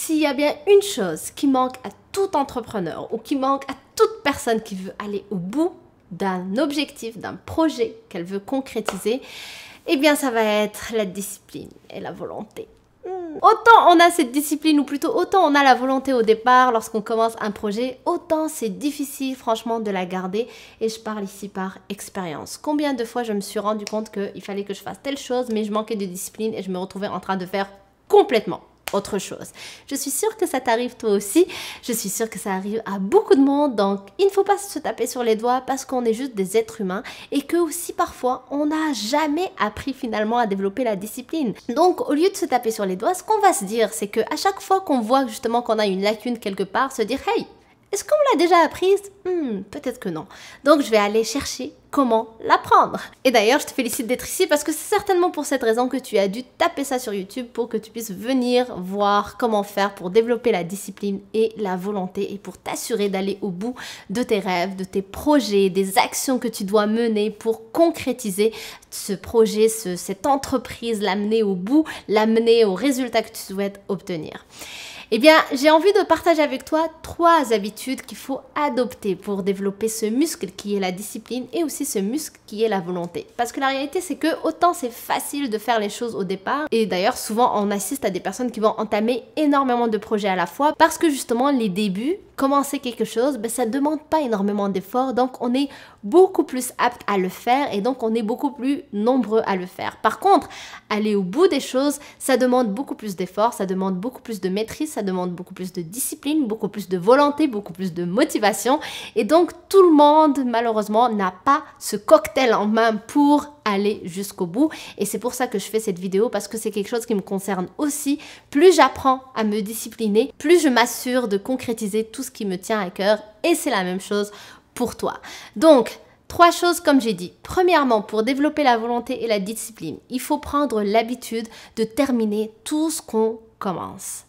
s'il y a bien une chose qui manque à tout entrepreneur ou qui manque à toute personne qui veut aller au bout d'un objectif, d'un projet qu'elle veut concrétiser, eh bien ça va être la discipline et la volonté. Autant on a cette discipline, ou plutôt autant on a la volonté au départ lorsqu'on commence un projet, autant c'est difficile franchement de la garder, et je parle ici par expérience. Combien de fois je me suis rendu compte qu'il fallait que je fasse telle chose, mais je manquais de discipline et je me retrouvais en train de faire complètement autre chose. Je suis sûre que ça t'arrive toi aussi, je suis sûre que ça arrive à beaucoup de monde, donc il ne faut pas se taper sur les doigts parce qu'on est juste des êtres humains et que aussi parfois on n'a jamais appris finalement à développer la discipline. Donc au lieu de se taper sur les doigts, ce qu'on va se dire, c'est qu'à chaque fois qu'on voit justement qu'on a une lacune quelque part, se dire « Hey, est-ce qu'on me l'a déjà apprise? Peut-être que non. Donc je vais aller chercher comment l'apprendre. » Et d'ailleurs, je te félicite d'être ici parce que c'est certainement pour cette raison que tu as dû taper ça sur YouTube pour que tu puisses venir voir comment faire pour développer la discipline et la volonté et pour t'assurer d'aller au bout de tes rêves, de tes projets, des actions que tu dois mener pour concrétiser ce projet, cette entreprise, l'amener au bout, l'amener au résultat que tu souhaites obtenir. Eh bien, j'ai envie de partager avec toi 3 habitudes qu'il faut adopter pour développer ce muscle qui est la discipline et aussi ce muscle qui est la volonté. Parce que la réalité, c'est que autant c'est facile de faire les choses au départ, et d'ailleurs souvent on assiste à des personnes qui vont entamer énormément de projets à la fois parce que justement les débuts, commencer quelque chose, ça ne demande pas énormément d'efforts, donc on est beaucoup plus apte à le faire et donc on est beaucoup plus nombreux à le faire. Par contre, aller au bout des choses, ça demande beaucoup plus d'efforts, ça demande beaucoup plus de maîtrise, ça demande beaucoup plus de discipline, beaucoup plus de volonté, beaucoup plus de motivation, et donc tout le monde malheureusement n'a pas ce cocktail en main pour aller jusqu'au bout, et c'est pour ça que je fais cette vidéo, parce que c'est quelque chose qui me concerne aussi. Plus j'apprends à me discipliner, plus je m'assure de concrétiser tout ce qui me tient à cœur, et c'est la même chose pour toi. Donc 3 choses comme j'ai dit. Premièrement, pour développer la volonté et la discipline, il faut prendre l'habitude de terminer tout ce qu'on commence.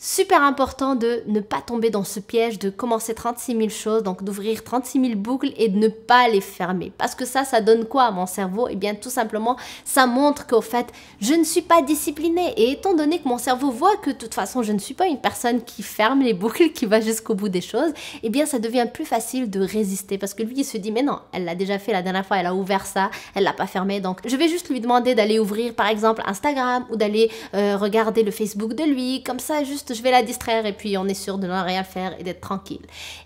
Super important de ne pas tomber dans ce piège de commencer 36 000 choses, donc d'ouvrir 36 000 boucles et de ne pas les fermer. Parce que ça donne quoi à mon cerveau? Eh bien tout simplement, ça montre qu'au fait, je ne suis pas disciplinée. Et étant donné que mon cerveau voit que de toute façon, je ne suis pas une personne qui ferme les boucles, qui va jusqu'au bout des choses, eh bien ça devient plus facile de résister. Parce que lui, il se dit, mais non, elle l'a déjà fait la dernière fois, elle a ouvert ça, elle l'a pas fermé. Donc je vais juste lui demander d'aller ouvrir par exemple Instagram ou d'aller regarder le Facebook de lui. Comme ça, juste je vais la distraire et puis on est sûr de ne rien faire et d'être tranquille.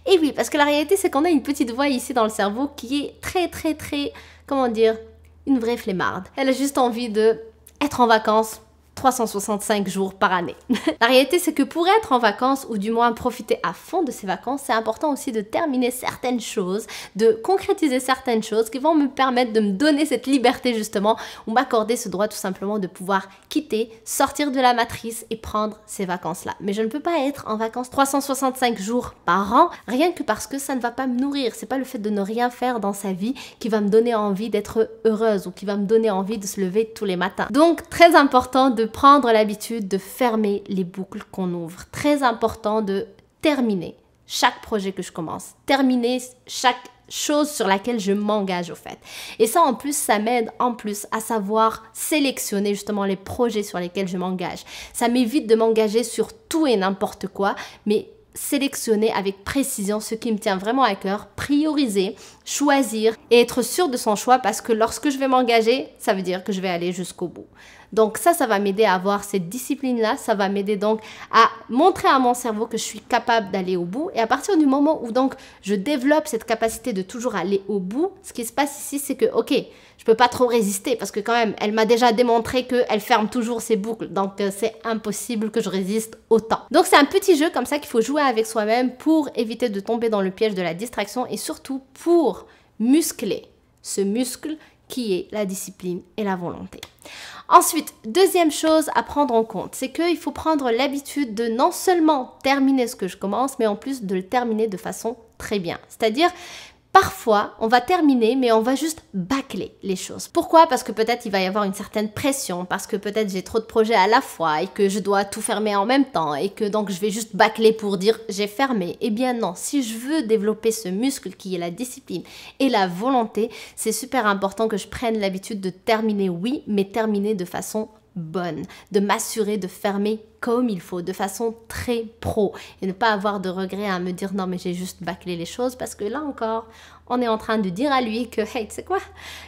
Et oui, parce que la réalité, c'est qu'on a une petite voix ici dans le cerveau qui est très, comment dire, une vraie flemmarde. Elle a juste envie de être en vacances 365 jours par année. La réalité, c'est que pour être en vacances, ou du moins profiter à fond de ces vacances, c'est important aussi de terminer certaines choses, de concrétiser certaines choses qui vont me permettre de me donner cette liberté justement, ou m'accorder ce droit tout simplement de pouvoir quitter, sortir de la matrice et prendre ces vacances-là. Mais je ne peux pas être en vacances 365 jours par an, rien que parce que ça ne va pas me nourrir. C'est pas le fait de ne rien faire dans sa vie qui va me donner envie d'être heureuse ou qui va me donner envie de se lever tous les matins. Donc, très important de prendre l'habitude de fermer les boucles qu'on ouvre. Très important de terminer chaque projet que je commence, terminer chaque chose sur laquelle je m'engage au fait. Et ça en plus, ça m'aide en plus à savoir sélectionner justement les projets sur lesquels je m'engage. Ça m'évite de m'engager sur tout et n'importe quoi, mais sélectionner avec précision ce qui me tient vraiment à cœur, prioriser, choisir et être sûr de son choix, parce que lorsque je vais m'engager, ça veut dire que je vais aller jusqu'au bout. Donc ça va m'aider à avoir cette discipline-là, ça va m'aider donc à montrer à mon cerveau que je suis capable d'aller au bout. Et à partir du moment où donc je développe cette capacité de toujours aller au bout, ce qui se passe ici, c'est que ok, je peux pas trop résister parce que quand même, elle m'a déjà démontré qu'elle ferme toujours ses boucles. Donc c'est impossible que je résiste autant. Donc c'est un petit jeu comme ça qu'il faut jouer avec soi-même pour éviter de tomber dans le piège de la distraction et surtout pour muscler ce muscle qui est la discipline et la volonté. Ensuite, deuxième chose à prendre en compte, c'est qu'il faut prendre l'habitude de non seulement terminer ce que je commence, mais en plus de le terminer de façon très bien. C'est-à-dire, parfois, on va terminer, mais on va juste bâcler les choses. Pourquoi? Parce que peut-être il va y avoir une certaine pression, parce que peut-être j'ai trop de projets à la fois et que je dois tout fermer en même temps et que donc je vais juste bâcler pour dire j'ai fermé. Eh bien non, si je veux développer ce muscle qui est la discipline et la volonté, c'est super important que je prenne l'habitude de terminer, oui, mais terminer de façon bonne, de m'assurer de fermer comme il faut, de façon très pro et ne pas avoir de regrets à me dire non mais j'ai juste bâclé les choses parce que là encore, on est en train de dire à lui que hey, tu sais quoi,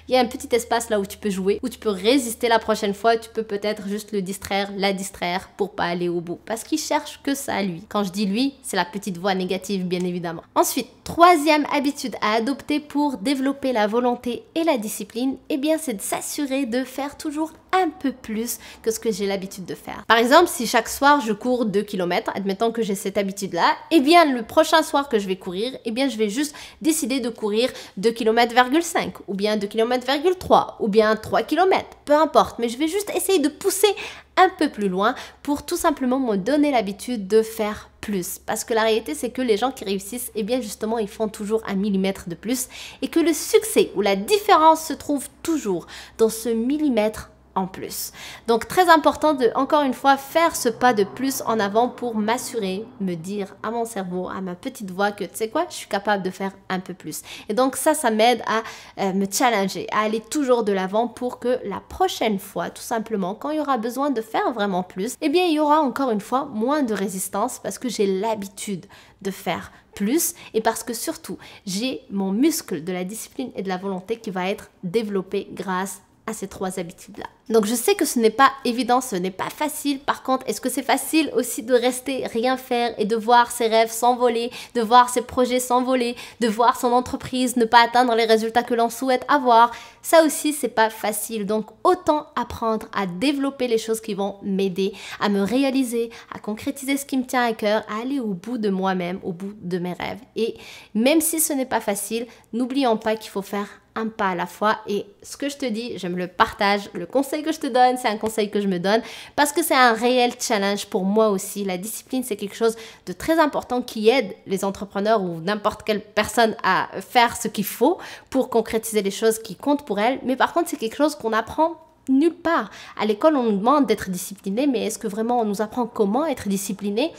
il y a un petit espace là où tu peux jouer, où tu peux résister la prochaine fois, tu peux peut-être juste le distraire, la distraire pour pas aller au bout parce qu'il cherche que ça lui. Quand je dis lui, c'est la petite voix négative bien évidemment. Ensuite, troisième habitude à adopter pour développer la volonté et la discipline, eh bien c'est de s'assurer de faire toujours un peu plus que ce que j'ai l'habitude de faire. Par exemple, si chaque soir je cours 2 km, admettons que j'ai cette habitude-là, eh bien le prochain soir que je vais courir, eh bien je vais juste décider de courir 2 km,5 ou bien 2 km,3 ou bien 3 km, peu importe, mais je vais juste essayer de pousser un peu plus loin pour tout simplement me donner l'habitude de faire plus. Parce que la réalité, c'est que les gens qui réussissent, eh bien justement, ils font toujours 1 millimètre de plus et que le succès ou la différence se trouve toujours dans ce millimètre en plus. Donc très important de, encore une fois, faire ce pas de plus en avant pour m'assurer, me dire à mon cerveau, à ma petite voix que tu sais quoi, je suis capable de faire un peu plus. Et donc ça m'aide à me challenger, à aller toujours de l'avant pour que la prochaine fois, tout simplement, quand il y aura besoin de faire vraiment plus, eh bien il y aura encore une fois moins de résistance parce que j'ai l'habitude de faire plus et parce que surtout, j'ai mon muscle de la discipline et de la volonté qui va être développé grâce à ces 3 habitudes-là. Donc je sais que ce n'est pas évident, ce n'est pas facile. Par contre, est-ce que c'est facile aussi de rester rien faire et de voir ses rêves s'envoler, de voir ses projets s'envoler, de voir son entreprise ne pas atteindre les résultats que l'on souhaite avoir? Ça aussi, c'est pas facile. Donc autant apprendre à développer les choses qui vont m'aider à me réaliser, à concrétiser ce qui me tient à cœur, à aller au bout de moi-même, au bout de mes rêves. Et même si ce n'est pas facile, n'oublions pas qu'il faut faire un pas à la fois et ce que je te dis, je me le partage, le conseil que je te donne, c'est un conseil que je me donne parce que c'est un réel challenge pour moi aussi. La discipline, c'est quelque chose de très important qui aide les entrepreneurs ou n'importe quelle personne à faire ce qu'il faut pour concrétiser les choses qui comptent pour elles. Mais par contre, c'est quelque chose qu'on apprend nulle part. À l'école, on nous demande d'être discipliné, mais est-ce que vraiment on nous apprend comment être discipliné?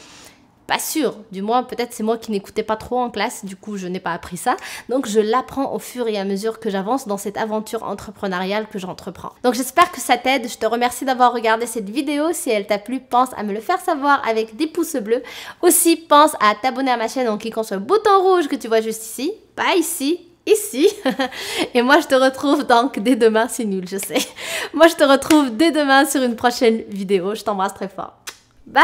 Pas sûr, du moins peut-être c'est moi qui n'écoutais pas trop en classe, du coup je n'ai pas appris ça. Donc je l'apprends au fur et à mesure que j'avance dans cette aventure entrepreneuriale que j'entreprends. Donc j'espère que ça t'aide, je te remercie d'avoir regardé cette vidéo. Si elle t'a plu, pense à me le faire savoir avec des pouces bleus. Aussi pense à t'abonner à ma chaîne en cliquant sur le bouton rouge que tu vois juste ici, pas ici, ici. Et moi je te retrouve donc dès demain, c'est nul je sais. Moi je te retrouve dès demain sur une prochaine vidéo, je t'embrasse très fort. Bye!